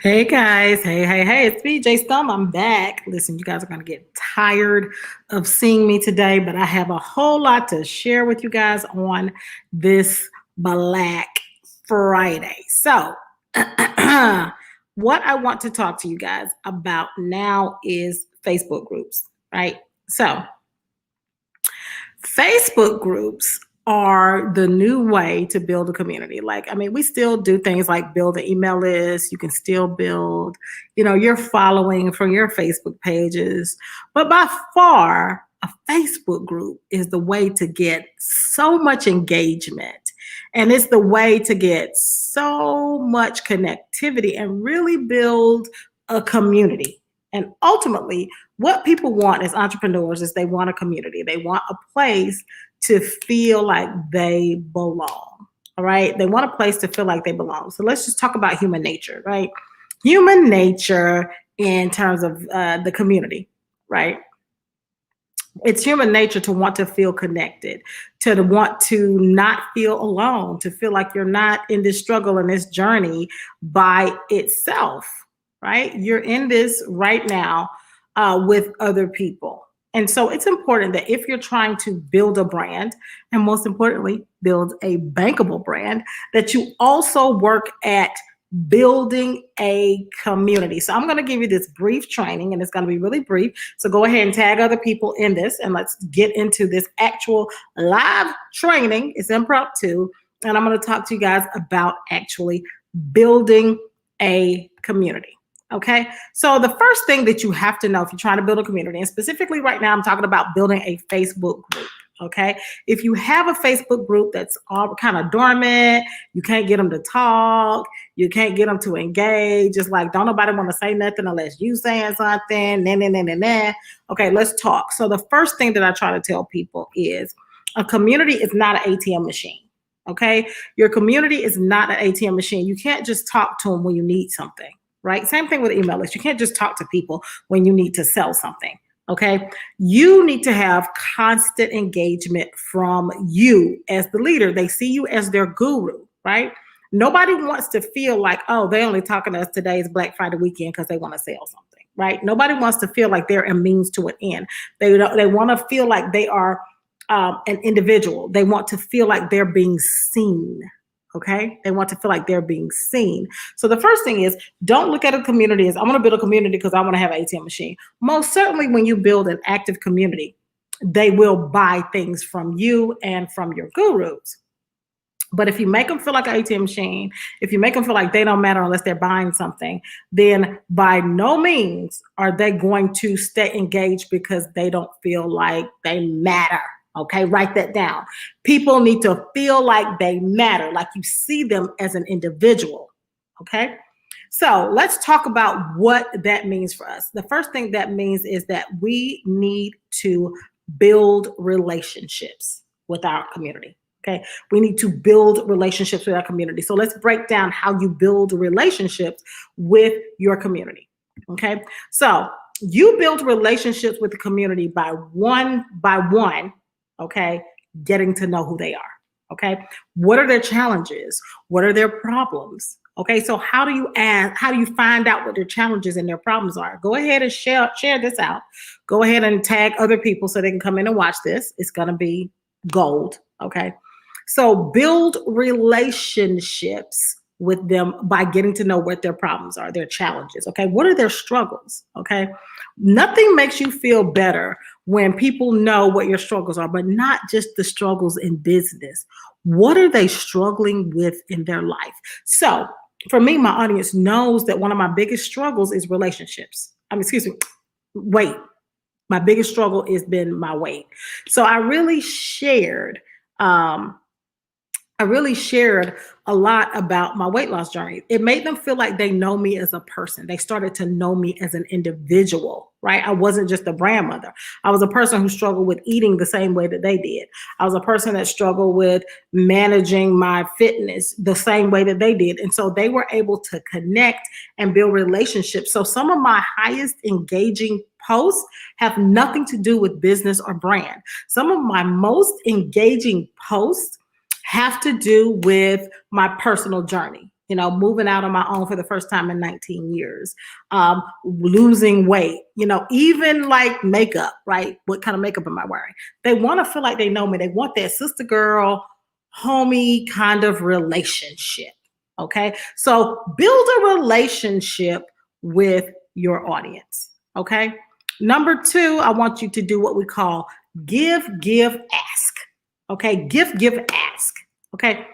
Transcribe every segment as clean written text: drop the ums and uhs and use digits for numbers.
Hey guys, hey, it's me, J Stum. I'm back. Listen, you guys are going to get tired of seeing me today, but I have a whole lot to share with you guys on this Black Friday. So, what I want to talk to you guys about now is Facebook groups, right? So, Facebook groups are the new way to build a community. We still do things like build an email list. You can still build, your following from your Facebook pages. But by far, a Facebook group is the way to get so much engagement. And it's the way to get so much connectivity and really build a community. And ultimately, what people want as entrepreneurs is they want a community. They want a place to feel like they belong. All right. They want a place to feel like they belong. So let's just talk about human nature, right? Human nature in terms of the community, right? It's human nature to want to feel connected, to want to not feel alone, to feel like you're not in this struggle and this journey by itself, right? You're in this right now with other people. And so it's important that if you're trying to build a brand, and most importantly, build a bankable brand, that you also work at building a community. So I'm going to give you this brief training, and it's going to be really brief. So go ahead and tag other people in this, and let's get into this actual live training. It's impromptu, and I'm going to talk to you guys about actually building a community. Okay, so the first thing that you have to know if you're trying to build a community, and specifically right now, I'm talking about building a Facebook group. Okay, if you have a Facebook group that's all kind of dormant, you can't get them to talk, you can't get them to engage. Just like, don't nobody want to say nothing unless you saying something. Nah. Okay, let's talk. So the first thing that I try to tell people is a community is not an ATM machine. Okay, your community is not an ATM machine. You can't just talk to them when you need something. Right? Same thing with email lists. You can't just talk to people when you need to sell something. Okay. You need to have constant engagement from you as the leader. They see you as their guru, right? Nobody wants to feel like, oh, they only talking to us today is Black Friday weekend because they want to sell something, right? Nobody wants to feel like they're a means to an end. They want to feel like they are an individual. They want to feel like they're being seen. Okay. They want to feel like they're being seen. So the first thing is, don't look at a community as I'm going to build a community because I want to have an ATM machine. Most certainly when you build an active community, they will buy things from you and from your gurus. But if you make them feel like an ATM machine, if you make them feel like they don't matter unless they're buying something, then by no means are they going to stay engaged because they don't feel like they matter. Okay, write that down. People need to feel like they matter, like you see them as an individual. Okay, so let's talk about what that means for us. The first thing that means is that we need to build relationships with our community. Okay, we need to build relationships with our community. So let's break down how you build relationships with your community. Okay, so you build relationships with the community by one, okay, getting to know who they are. Okay, what are their challenges? What are their problems? Okay, so how do you find out what their challenges and their problems are? Go ahead and share this out. Go ahead and tag other people so they can come in and watch this. It's gonna be gold. Okay, so build relationships with them by getting to know what their problems are, their challenges. Okay, what are their struggles? Okay, nothing makes you feel better when people know what your struggles are, but not just the struggles in business. What are they struggling with in their life? So for me, my audience knows that one of my biggest struggles is relationships. Weight. My biggest struggle has been my weight. So I really shared a lot about my weight loss journey. It made them feel like they know me as a person. They started to know me as an individual, right? I wasn't just a grandmother. I was a person who struggled with eating the same way that they did. I was a person that struggled with managing my fitness the same way that they did. And so they were able to connect and build relationships. So some of my highest engaging posts have nothing to do with business or brand. Some of my most engaging posts have to do with my personal journey. moving out on my own for the first time in 19 years, losing weight, even like makeup, right? What kind of makeup am I wearing? They want to feel like they know me. They want that sister girl, homie kind of relationship. Okay. So build a relationship with your audience. Okay. Number 2, I want you to do what we call give, ask. Okay. Give, ask. Okay.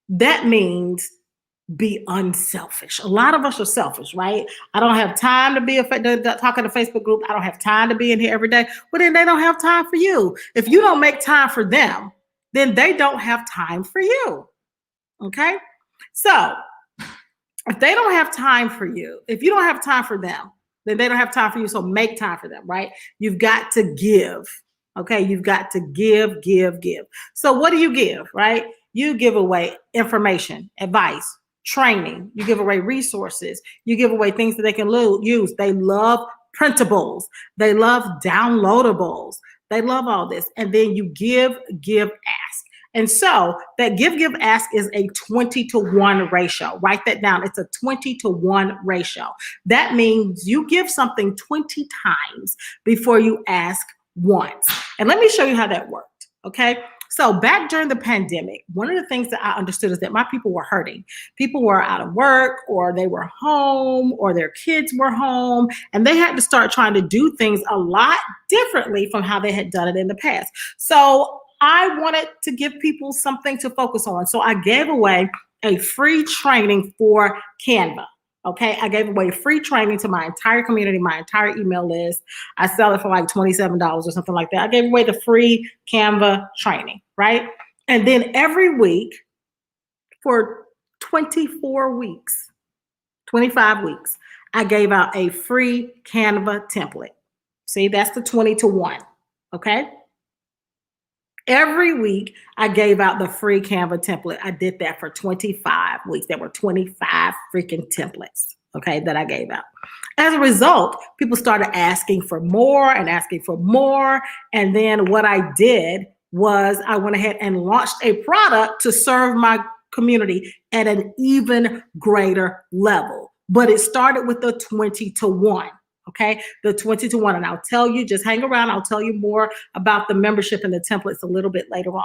That means be unselfish. A lot of us are selfish, right? I don't have time to be talking to Facebook group. I don't have time to be in here every day. Well, then they don't have time for you. If you don't make time for them, then they don't have time for you. Okay? So if they don't have time for you, if you don't have time for them, then they don't have time for you. So make time for them, right? You've got to give. Okay, you've got to give. So what do you give, right? You give away information, advice, training. You give away resources. You give away things that they can use. They love printables. They love downloadables. They love all this. And then you give, ask. And so that give, ask is a 20-to-1 ratio. Write that down. It's a 20-to-1 ratio. That means you give something 20 times before you ask once. And let me show you how that worked. Okay. So back during the pandemic, one of the things that I understood is that my people were hurting. People were out of work, or they were home, or their kids were home, and they had to start trying to do things a lot differently from how they had done it in the past. So I wanted to give people something to focus on. So I gave away a free training for Canva. Okay, I gave away free training to my entire community, my entire email list. I sell it for like $27 or something like that. I gave away the free Canva training, right? And then every week for 24 weeks, 25 weeks, I gave out a free Canva template. See, that's the 20-to-1, okay? Every week, I gave out the free Canva template. I did that for 25 weeks. There were 25 freaking templates, okay, that I gave out. As a result, people started asking for more and asking for more. And then what I did was I went ahead and launched a product to serve my community at an even greater level. But it started with the 20-to-1. Okay, the 20-to-1. And I'll tell you, just hang around. I'll tell you more about the membership and the templates a little bit later on.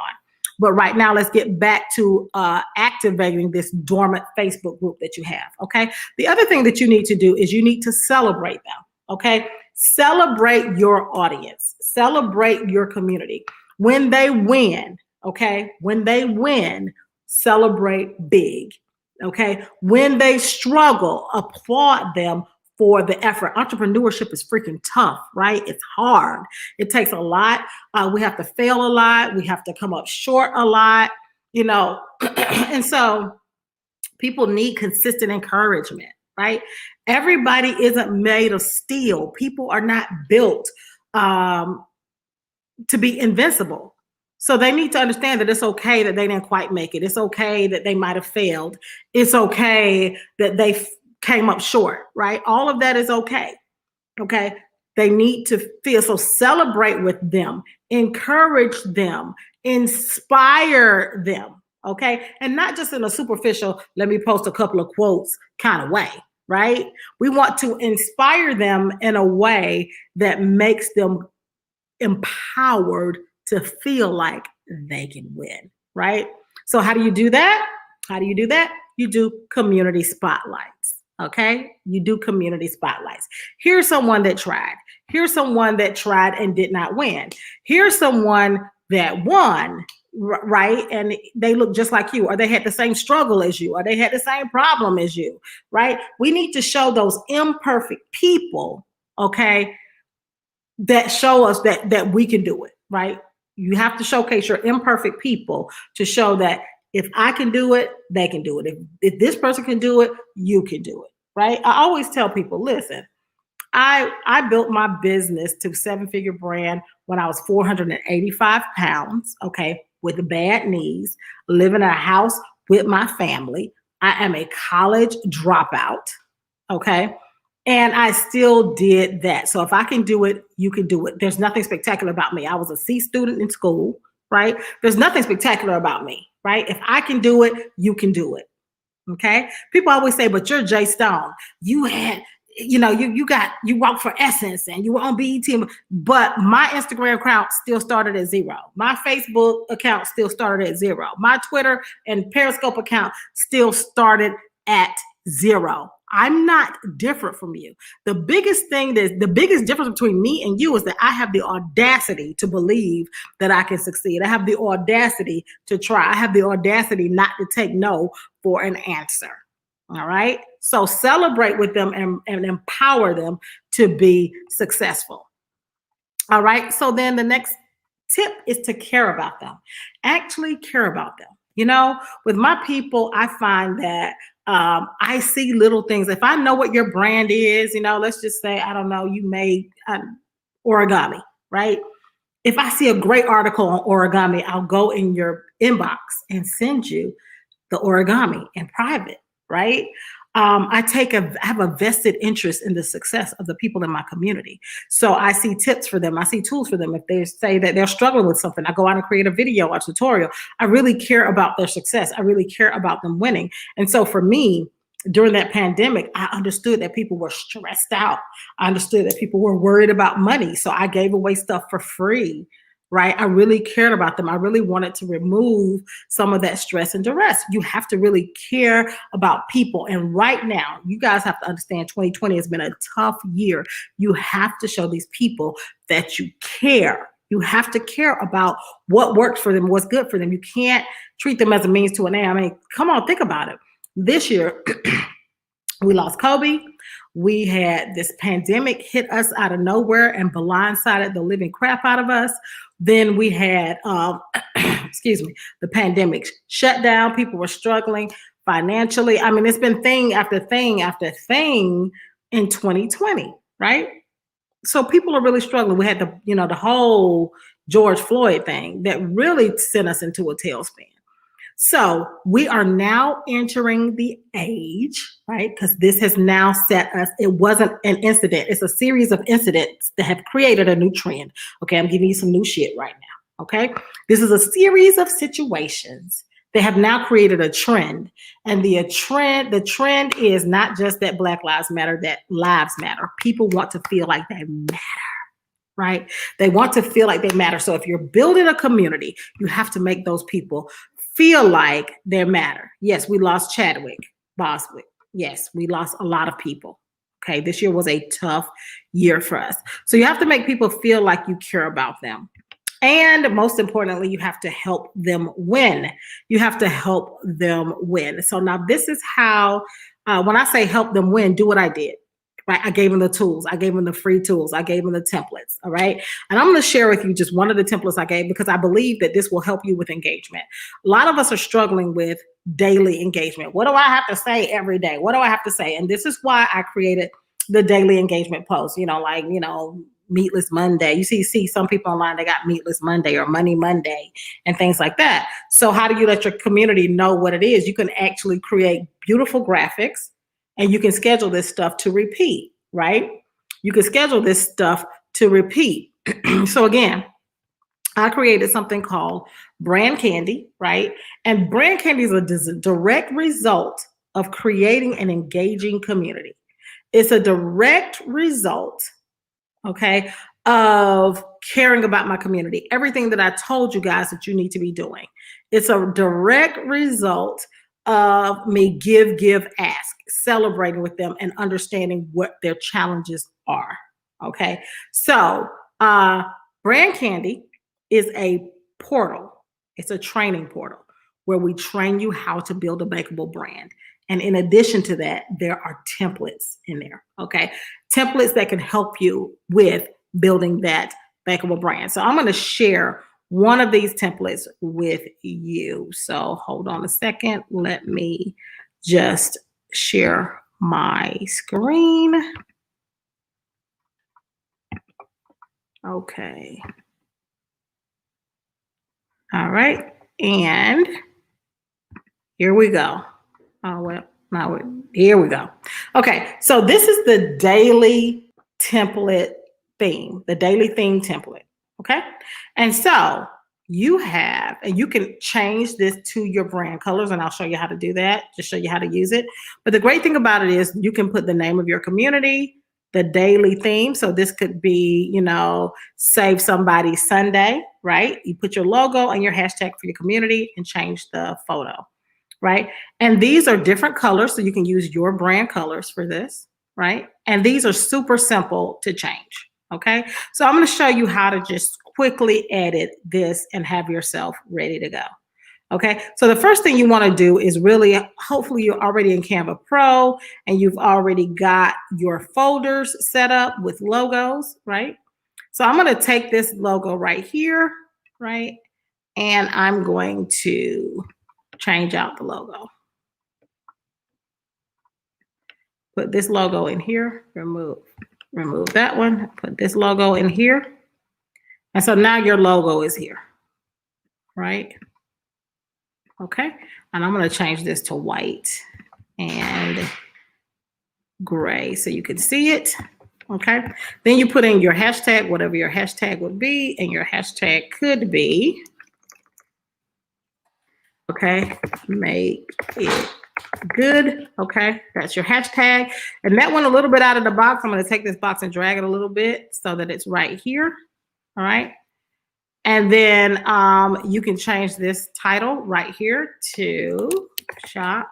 But right now, let's get back to activating this dormant Facebook group that you have. Okay, the other thing that you need to do is you need to celebrate them. Okay, celebrate your audience, celebrate your community. When they win, okay, when they win, celebrate big. Okay, when they struggle, applaud them for the effort. Entrepreneurship is freaking tough, right? It's hard. It takes a lot. We have to fail a lot. We have to come up short a lot, and so people need consistent encouragement, right? Everybody isn't made of steel. People are not built to be invincible. So they need to understand that it's okay that they didn't quite make it. It's okay that they might have failed. It's okay that they came up short, right? All of that is okay. Okay. They need to feel, so celebrate with them, encourage them, inspire them. Okay. And not just in a superficial, let me post a couple of quotes kind of way, right? We want to inspire them in a way that makes them empowered to feel like they can win, right? So how do you do that? How do you do that? You do community spotlights. Okay, you do community spotlights. Here's someone that tried. Here's someone that tried and did not win. Here's someone that won, right? And they look just like you, or they had the same struggle as you, or they had the same problem as you, right? We need to show those imperfect people, okay, that show us that we can do it, right? You have to showcase your imperfect people to show that if I can do it, they can do it. If this person can do it, you can do it, right? I always tell people, listen, I built my business to 7-figure brand when I was 485 pounds, okay, with bad knees, living in a house with my family. I am a college dropout, okay? And I still did that. So if I can do it, you can do it. There's nothing spectacular about me. I was a C student in school, right? There's nothing spectacular about me. Right? If I can do it, you can do it. Okay. People always say, but you're Jay Stone. You had, you walked for Essence and you were on BET, but my Instagram account still started at zero. My Facebook account still started at zero. My Twitter and Periscope account still started at zero. I'm not different from you. The biggest difference between me and you is that I have the audacity to believe that I can succeed. I have the audacity to try. I have the audacity not to take no for an answer. All right. So celebrate with them and empower them to be successful. All right. So then the next tip is to care about them. Actually care about them. With my people, I find that I see little things. If I know what your brand is, let's just say, I don't know, you made origami, right? If I see a great article on origami, I'll go in your inbox and send you the origami in private, right? I have a vested interest in the success of the people in my community. So I see tips for them. I see tools for them. If they say that they're struggling with something, I go out and create a video or tutorial. I really care about their success. I really care about them winning. And so for me, during that pandemic, I understood that people were stressed out. I understood that people were worried about money. So I gave away stuff for free, right? I really cared about them. I really wanted to remove some of that stress and duress. You have to really care about people. And right now, you guys have to understand 2020 has been a tough year. You have to show these people that you care. You have to care about what works for them, what's good for them. You can't treat them as a means to an end. I mean, come on, think about it. This year, we lost Kobe. We had this pandemic hit us out of nowhere and blindsided the living crap out of us. Then we had, the pandemic shut down. People were struggling financially. I mean, it's been thing after thing after thing in 2020, right? So people are really struggling. We had the whole George Floyd thing that really sent us into a tailspin. So we are now entering the age, right? Because this has now set us, it wasn't an incident. It's a series of incidents that have created a new trend. Okay, I'm giving you some new shit right now. Okay, this is a series of situations that have now created a trend. And the trend is not just that Black Lives Matter, that lives matter. People want to feel like they matter. Right? They want to feel like they matter. So if you're building a community, you have to make those people feel like they matter. Yes, we lost Chadwick Boswick. Yes, we lost a lot of people. Okay, this year was a tough year for us. So you have to make people feel like you care about them. And most importantly, you have to help them win. You have to help them win. So now this is how, when I say help them win, do what I did. Right? I gave them the tools. I gave them the free tools. I gave them the templates. All right. And I'm going to share with you just one of the templates I gave because I believe that this will help you with engagement. A lot of us are struggling with daily engagement. What do I have to say every day? What do I have to say? And this is why I created the daily engagement post, Meatless Monday. You see some people online, they got Meatless Monday or Money Monday and things like that. So how do you let your community know what it is? You can actually create beautiful graphics. And you can schedule this stuff to repeat, right? You can schedule this stuff to repeat. So again, I created something called Brand Candy, right? And Brand Candy is a direct result of creating an engaging community. It's a direct result, okay, of caring about my community. Everything that I told you guys that you need to be doing. It's a direct result of me give, ask, celebrating with them and understanding what their challenges are. Okay. So Brand Candy is a portal. It's a training portal where we train you how to build a bankable brand. And in addition to that, there are templates in there. Okay. Templates that can help you with building that bankable brand. So I'm going to share one of these templates with you. So hold on a second. Let me just share my screen. Okay. All right. And here we go. Oh, well, now here we go. Okay. So this is the daily template theme, the daily theme template. Okay. And so you have, and you can change this to your brand colors, and I'll show you how to do that, just show you how to use it. But the great thing about it is you can put the name of your community, the daily theme. So this could be, Save Somebody Sunday, right? You put your logo and your hashtag for your community and change the photo, right? And these are different colors, so you can use your brand colors for this, right? And these are super simple to change, okay? So I'm gonna show you how to just quickly edit this and have yourself ready to go. Okay, so the first thing you want to do is really, hopefully you're already in Canva Pro and you've already got your folders set up with logos, right? So I'm going to take this logo right here, right? And I'm going to change out the logo. Put this logo in here, remove that one, put this logo in here. And so now your logo is here, right? Okay, and I'm going to change this to white and gray so you can see it. Okay, then you put in your hashtag, whatever your hashtag would be, and your hashtag could be, okay, make it good. Okay, that's your hashtag. And that went a little bit out of the box. I'm going to take this box and drag it a little bit so that it's right here. All right. And then you can change this title right here to Shop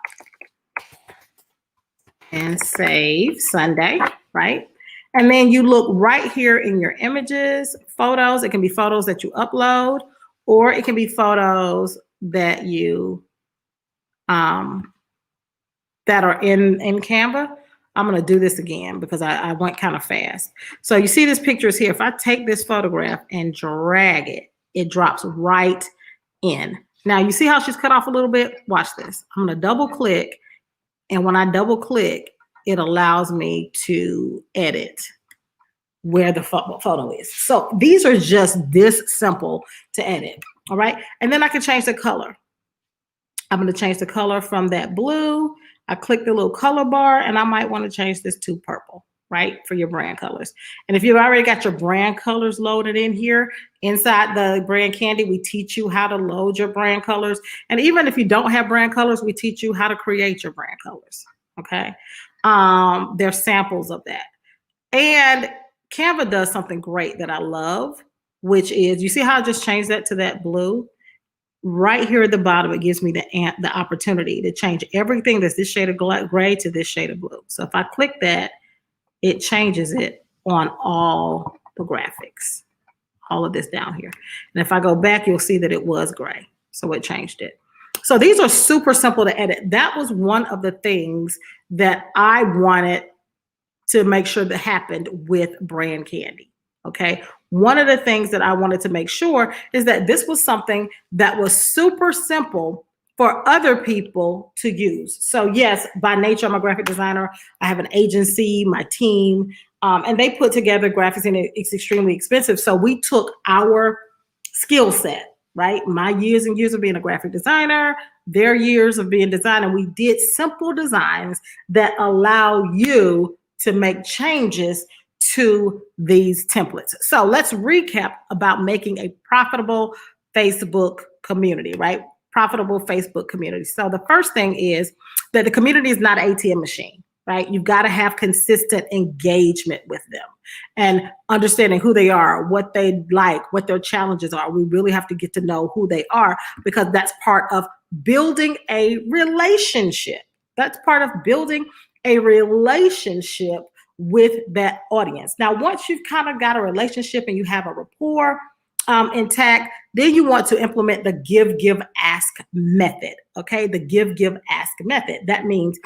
and Save Sunday, right? And then you look right here in your images, photos. It can be photos that you upload, or it can be photos that you that are in Canva. I'm going to do this again because I went kind of fast. So you see this picture is here. If I take this photograph and drag it, it drops right in. Now you see how she's cut off a little bit? Watch this. I'm going to double click. And when I double click, it allows me to edit where the photo is. So these are just this simple to edit. All right. And then I can change the color. I'm going to change the color from that blue. I click the little color bar and I might want to change this to purple, right? For your brand colors. And if you've already got your brand colors loaded in here, inside the brand candy, we teach you how to load your brand colors. And even if you don't have brand colors, we teach you how to create your brand colors, okay? There's samples of that. And Canva does something great that I love, which is, you see how I just changed that to that blue? Right here at the bottom, it gives me the opportunity to change everything that's this shade of gray to this shade of blue. So if I click that, it changes it on all the graphics, all of this down here. And if I go back, you'll see that it was gray. So it changed it. So these are super simple to edit. That was one of the things that I wanted to make sure that happened with Brand Candy. Okay. One of the things that I wanted to make sure is that this was something that was super simple for other people to use. So yes, by nature, I'm a graphic designer. I have an agency, my team, and they put together graphics and it's extremely expensive. So we took our skill set, right? My years and years of being a graphic designer, their years of being designer, and we did simple designs that allow you to make changes to these templates. So let's recap about making a profitable Facebook community, right? Profitable Facebook community. So the first thing is that the community is not an ATM machine, right? You've got to have consistent engagement with them and understanding who they are, what they like, what their challenges are. We really have to get to know who they are because that's part of building a relationship. That's part of building a relationship with that audience. Now, once you've kind of got a relationship and you have a rapport intact, then you want to implement the give, ask method. Okay, the give, ask method. That means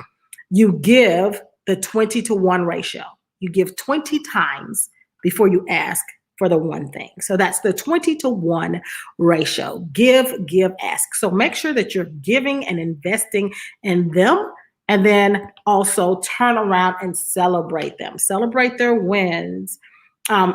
you give the 20-to-1 ratio. You give 20 times before you ask for the one thing. So that's the 20-to-1 ratio. Give, ask. So make sure that you're giving and investing in them. And then also turn around and celebrate them. Celebrate their wins,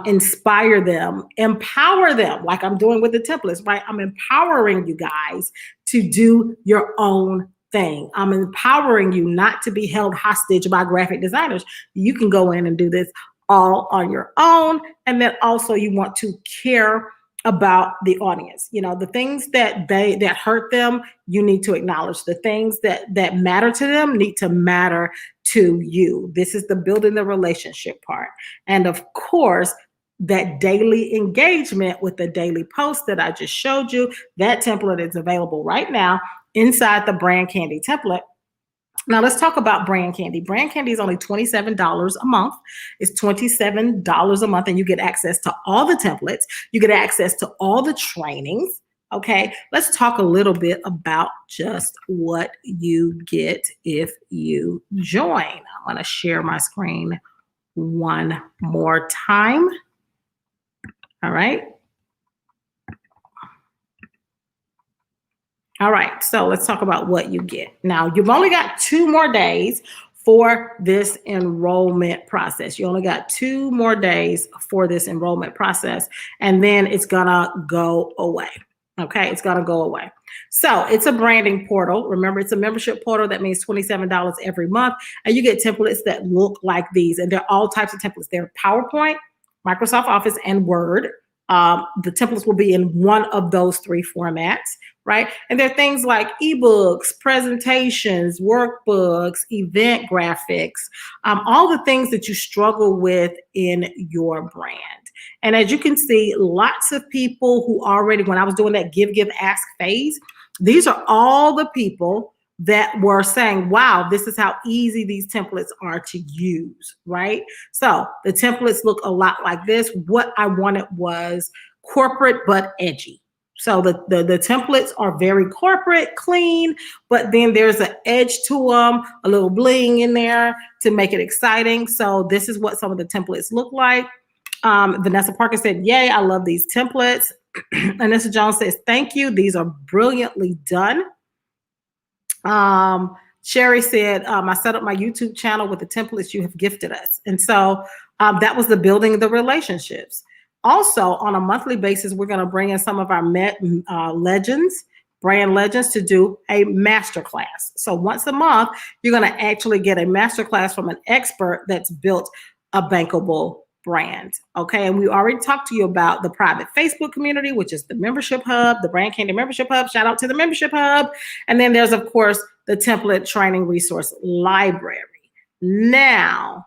inspire them, empower them, like I'm doing with the templates, right? I'm empowering you guys to do your own thing. I'm empowering you not to be held hostage by graphic designers. You can go in and do this all on your own. And then also you want to care about the audience. The things that hurt them, you need to acknowledge. The things that matter to them need to matter to you. This is the building the relationship part. And of course, that daily engagement with the daily post that I just showed you, that template is available right now inside the Brand Candy template. Now let's talk about Brand Candy. Brand Candy is only $27 a month. It's $27 a month, and you get access to all the templates. You get access to all the trainings. Okay, let's talk a little bit about just what you get if you join. I want to share my screen one more time. All right. All right, so let's talk about what you get. Now, you've only got 2 more days for this enrollment process. You only got 2 more days for this enrollment process, and then it's gonna go away. Okay, it's gonna go away. So it's a branding portal. Remember, it's a membership portal. That means $27 every month, and you get templates that look like these, and they're all types of templates. They're PowerPoint, Microsoft Office, and Word. The templates will be in one of those 3 formats, right? And there are things like ebooks, presentations, workbooks, event graphics, all the things that you struggle with in your brand. And as you can see, lots of people who already, when I was doing that give, ask phase, these are all the people that were saying, wow, this is how easy these templates are to use, right? So the templates look a lot like this. What I wanted was corporate but edgy. So the templates are very corporate, clean, but then there's an edge to them, a little bling in there to make it exciting. So this is what some of the templates look like. Vanessa Parker said, yay, I love these templates. Anissa Jones says, thank you. These are brilliantly done. Sherry said, I set up my YouTube channel with the templates you have gifted us. And so that was the building of the relationships. Also, on a monthly basis, we're going to bring in some of our legends, brand legends, to do a masterclass. So once a month, you're going to actually get a masterclass from an expert that's built a bankable brand. Okay. And we already talked to you about the private Facebook community, which is the membership hub, the Brand Candy membership hub. Shout out to the membership hub. And then there's, of course, the template training resource library. Now,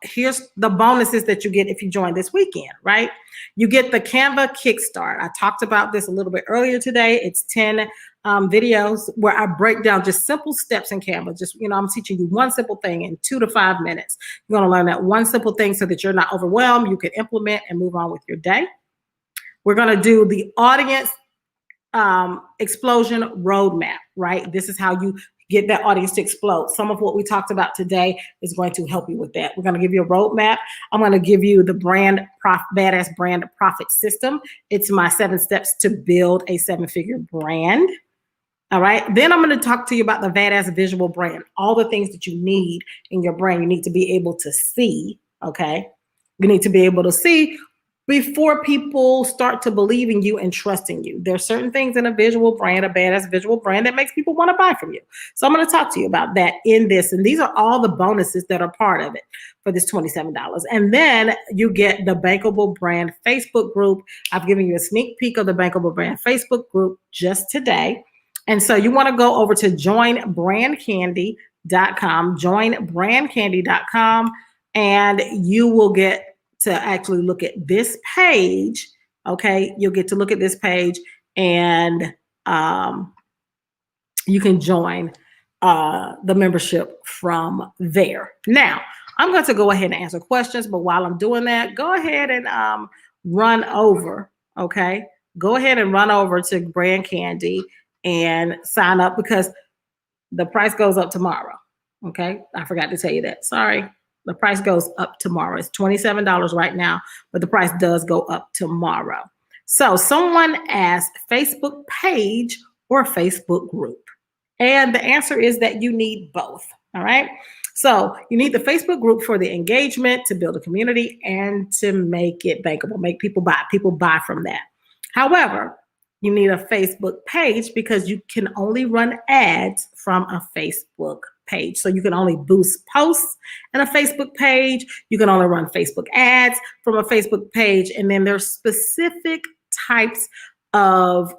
here's the bonuses that you get if you join this weekend, right? You get the Canva Kickstart. I talked about this a little bit earlier today. It's 10 videos where I break down just simple steps in Canva. Just, I'm teaching you one simple thing in 2 to 5 minutes. You're going to learn that one simple thing so that you're not overwhelmed. You can implement and move on with your day. We're going to do the audience explosion roadmap, right? This is how you get that audience to explode. Some of what we talked about today is going to help you with that. We're going to give you a roadmap. I'm going to give you the badass brand profit system. It's my 7 steps to build a 7-figure brand. All right. Then I'm going to talk to you about the badass visual brand, all the things that you need in your brand. You need to be able to see. Okay. You need to be able to see before people start to believe in you and trust in you. There's certain things in a visual brand, a badass visual brand, that makes people want to buy from you. So I'm going to talk to you about that in this. And these are all the bonuses that are part of it for this $27. And then you get the Bankable Brand Facebook group. I've given you a sneak peek of the Bankable Brand Facebook group just today. And so you want to go over to joinbrandcandy.com, joinbrandcandy.com, and you will get to actually look at this page. Okay, you'll get to look at this page, and you can join the membership from there. Now, I'm going to go ahead and answer questions, but while I'm doing that, go ahead and run over. Okay, go ahead and run over to Brand Candy and sign up, because the price goes up tomorrow. Okay, I forgot to tell you that. Sorry. The price goes up tomorrow. It's $27 right now, but the price does go up tomorrow. So someone asked, Facebook page or Facebook group? And the answer is that you need both. All right. So you need the Facebook group for the engagement, to build a community, and to make it bankable, make people buy. People buy from that. However, you need a Facebook page because you can only run ads from a Facebook page. So you can only boost posts in a Facebook page. You can only run Facebook ads from a Facebook page. And then there's specific types of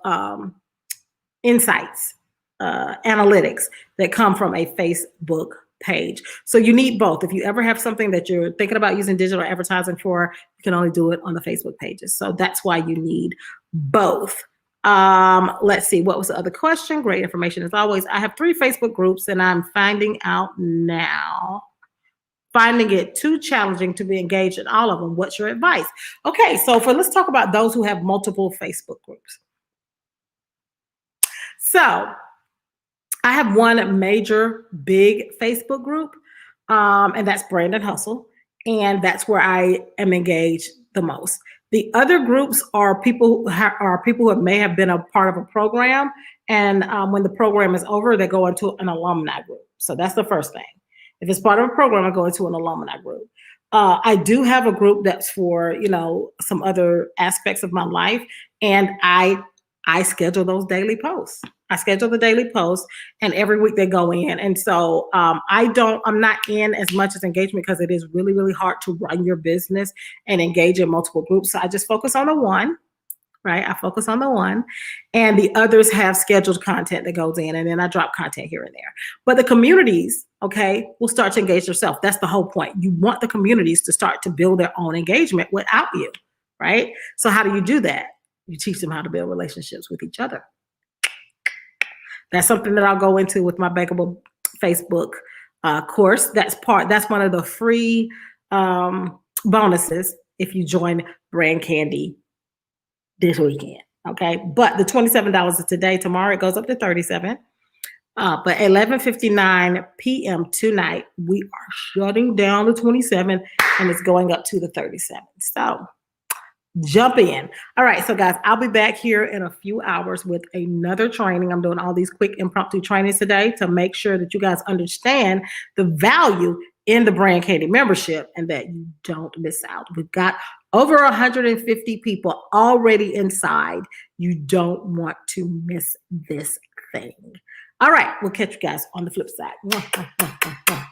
insights, analytics that come from a Facebook page. So you need both. If you ever have something that you're thinking about using digital advertising for, you can only do it on the Facebook pages. So that's why you need both. Let's see, what was the other question? Great information as always. I have 3 Facebook groups and I'm finding it too challenging to be engaged in all of them. What's your advice? Okay, so let's talk about those who have multiple Facebook groups. So I have one major big Facebook group, and that's Brand and Hustle, and that's where I am engaged the most. The other groups are people who may have been a part of a program, and when the program is over, they go into an alumni group. So that's the first thing. If it's part of a program, I go into an alumni group. I do have a group that's for some other aspects of my life, and I schedule those daily posts. I schedule the daily posts, and every week they go in. And so I'm not in as much as engagement because it is really, really hard to run your business and engage in multiple groups. So I just focus on the one, right? I focus on the one, and the others have scheduled content that goes in, and then I drop content here and there. But the communities, okay, will start to engage yourself. That's the whole point. You want the communities to start to build their own engagement without you, right? So how do you do that? You teach them how to build relationships with each other. That's something that I'll go into with my Bankable Facebook course. That's one of the free bonuses if you join Brand Candy this weekend. Okay, but the $27 is today. Tomorrow it goes up to $37. But 11:59 p.m. tonight, we are shutting down the 27, and it's going up to the 37. So jump in. All right, so guys, I'll be back here in a few hours with another training. I'm doing all these quick impromptu trainings today to make sure that you guys understand the value in the Brand Candy membership and that you don't miss out. We've got over 150 people already inside. You don't want to miss this thing. All right, we'll catch you guys on the flip side.